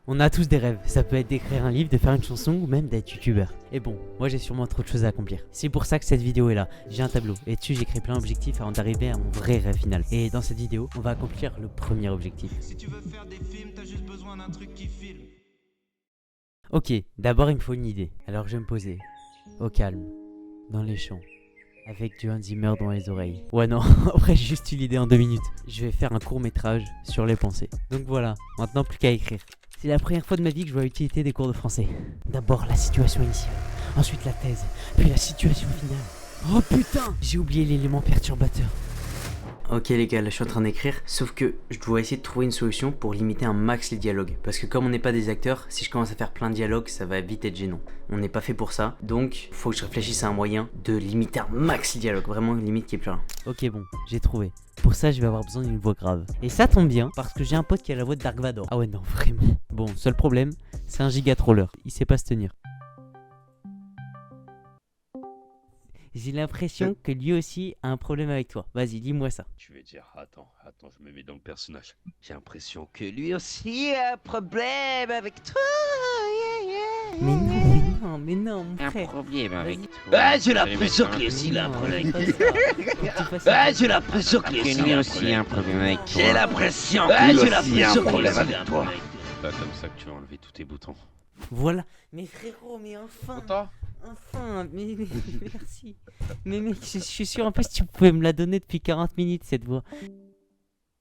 On a tous des rêves, ça peut être d'écrire un livre, de faire une chanson ou même d'être youtubeur. Et bon, moi j'ai sûrement trop de choses à accomplir. C'est pour ça que cette vidéo est là. J'ai un tableau et dessus j'écris plein d'objectifs avant d'arriver à mon vrai rêve final. Et dans cette vidéo, on va accomplir le premier objectif. Si tu veux faire des films, t'as juste besoin d'un truc qui filme. Ok, d'abord il me faut une idée. Alors je vais me poser, au calme, dans les champs, avec du Hans Zimmer dans les oreilles. Ouais non, après j'ai juste eu l'idée en 2 minutes. Je vais faire un court métrage sur les pensées. Donc voilà, maintenant plus qu'à écrire. C'est la première fois de ma vie que je vois l'utilité des cours de français. D'abord la situation initiale, ensuite la thèse, puis la situation finale. Oh putain, j'ai oublié l'élément perturbateur. Ok les gars, là je suis en train d'écrire, sauf que je dois essayer de trouver une solution pour limiter un max les dialogues. Parce que comme on n'est pas des acteurs, si je commence à faire plein de dialogues, ça va vite être gênant. On n'est pas fait pour ça, donc faut que je réfléchisse à un moyen de limiter un max les dialogues, vraiment limite qu'il n'y ait plus rien. Ok bon, j'ai trouvé. Pour ça je vais avoir besoin d'une voix grave. Et ça tombe bien, parce que j'ai un pote qui a la voix de Dark Vador. Ah ouais non, vraiment. Bon, seul problème, c'est un giga troller, il sait pas se tenir. J'ai l'impression que lui aussi a un problème avec toi. Vas-y, dis-moi ça. Je vais dire, attends, je me mets dans le personnage. J'ai l'impression que lui aussi a un problème avec toi. Mais non, mon Un frère. problème avec Vas-y. toi. Ah, j'ai l'impression que lui aussi il a un Non, problème. fais pas ça. Ah, j'ai l'impression que lui Que aussi lui il a un aussi a un problème. problème avec toi. J'ai l'impression Ah, que lui j'ai aussi il a un l'impression problème qu'il avec a un toi. problème. C'est pas comme ça que tu vas enlever tous tes boutons. Voilà. Mais frérot, mais enfin. Content? Enfin, mais merci. Mais mec, je suis sûr en plus tu pouvais me la donner depuis 40 minutes cette voix.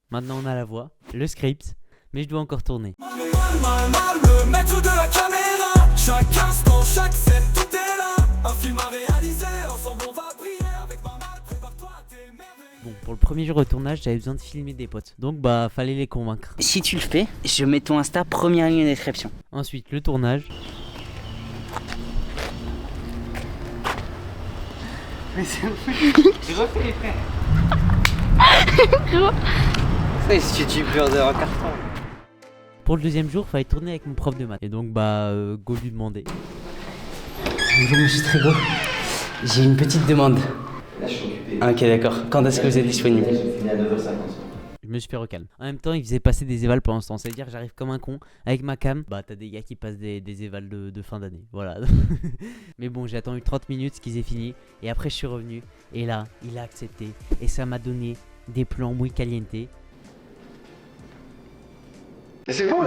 Maintenant on a la voix, le script, mais je dois encore tourner. Le maître de la caméra. Chaque instant, chaque scène, tout est là. Un film à réaliser, ensemble on va briller. Avec ma malle, prépare-toi à tes merveilles. Bon, pour le premier jour de tournage, j'avais besoin de filmer des potes. Donc bah, fallait les convaincre. Si tu le fais, je mets ton Insta première ligne de description. Ensuite, le tournage. Mais c'est j'ai refait les frères. C'est youtubeur de un carton. Pour le deuxième jour, fallait tourner avec mon prof de maths. Et donc bah, go lui demander. Bonjour monsieur Trégo, j'ai une petite demande. Là, je suis occupé. Ah, ok d'accord, quand est-ce que vous êtes disponible? Je finis à 9h50. Je me suis fait recalme. En même temps, il faisait passer des évals pendant ce temps. Ça veut dire que j'arrive comme un con avec ma cam. Bah, t'as des gars qui passent des évals de fin d'année. Voilà. Mais bon, j'ai attendu 30 minutes qu'ils aient fini. Et après, je suis revenu. Et là, il a accepté. Et ça m'a donné des plans muy caliente. C'est bon,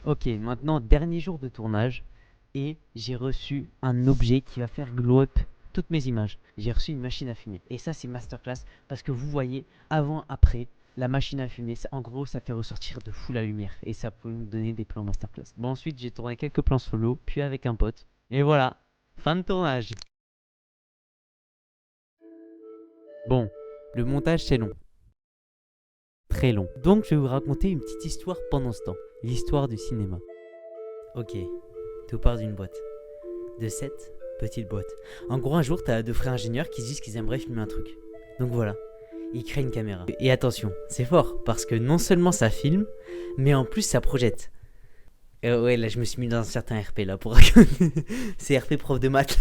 Ok, maintenant, dernier jour de tournage. Et j'ai reçu un objet qui va faire glow up toutes mes images. J'ai reçu une machine à fumer. Et ça, c'est masterclass. Parce que vous voyez, avant, après. La machine à fumer, en gros, ça fait ressortir de fou la lumière. Et ça peut nous donner des plans masterclass. Bon, ensuite, j'ai tourné quelques plans solo, puis avec un pote. Et voilà, fin de tournage. Bon, le montage, c'est long. Très long. Donc, je vais vous raconter une petite histoire pendant ce temps. L'histoire du cinéma. Ok, tout part d'une boîte. De cette petite boîte. En gros, un jour, t'as deux frères ingénieurs qui se disent qu'ils aimeraient filmer un truc. Donc voilà. Il crée une caméra. Et attention, c'est fort, parce que non seulement ça filme, mais en plus ça projette. Ouais, là je me suis mis dans un certain RP là pour c'est RP prof de maths.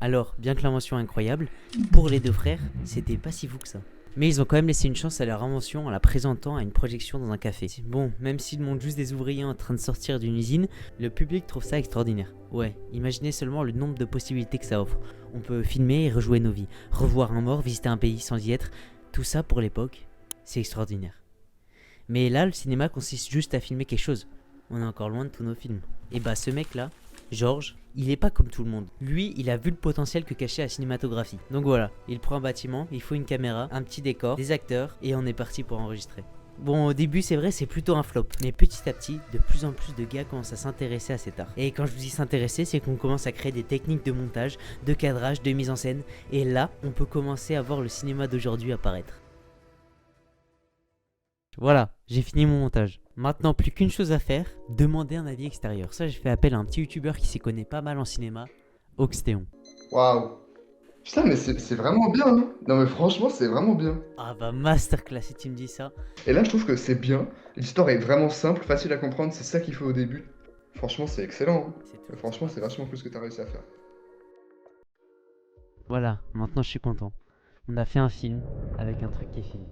Alors, bien que l'invention est incroyable, pour les deux frères, c'était pas si fou que ça. Mais ils ont quand même laissé une chance à leur invention en la présentant à une projection dans un café. Bon, même s'ils montrent juste des ouvriers en train de sortir d'une usine, le public trouve ça extraordinaire. Ouais, imaginez seulement le nombre de possibilités que ça offre. On peut filmer et rejouer nos vies, revoir un mort, visiter un pays sans y être. Tout ça, pour l'époque, c'est extraordinaire. Mais là, le cinéma consiste juste à filmer quelque chose. On est encore loin de tous nos films. Et bah ce mec-là, Georges, il est pas comme tout le monde. Lui, il a vu le potentiel que cachait la cinématographie. Donc voilà, il prend un bâtiment, il faut une caméra, un petit décor, des acteurs, et on est parti pour enregistrer. Bon, au début, c'est vrai, c'est plutôt un flop. Mais petit à petit, de plus en plus de gars commencent à s'intéresser à cet art. Et quand je vous dis s'intéresser, c'est qu'on commence à créer des techniques de montage, de cadrage, de mise en scène. Et là, on peut commencer à voir le cinéma d'aujourd'hui apparaître. Voilà, j'ai fini mon montage. Maintenant, plus qu'une chose à faire, demander un avis extérieur. Ça, j'ai fait appel à un petit youtubeur qui s'y connaît pas mal en cinéma, Oxtéon. Waouh. Putain, mais c'est vraiment bien, hein. Non, mais franchement, c'est vraiment bien. Ah bah masterclass si tu me dis ça. Et là, je trouve que c'est bien. L'histoire est vraiment simple, facile à comprendre, c'est ça qu'il faut au début. Franchement, c'est excellent, hein. C'est tout. Franchement, c'est vachement plus ce que t'as réussi à faire. Voilà, maintenant je suis content. On a fait un film avec un truc qui est fini.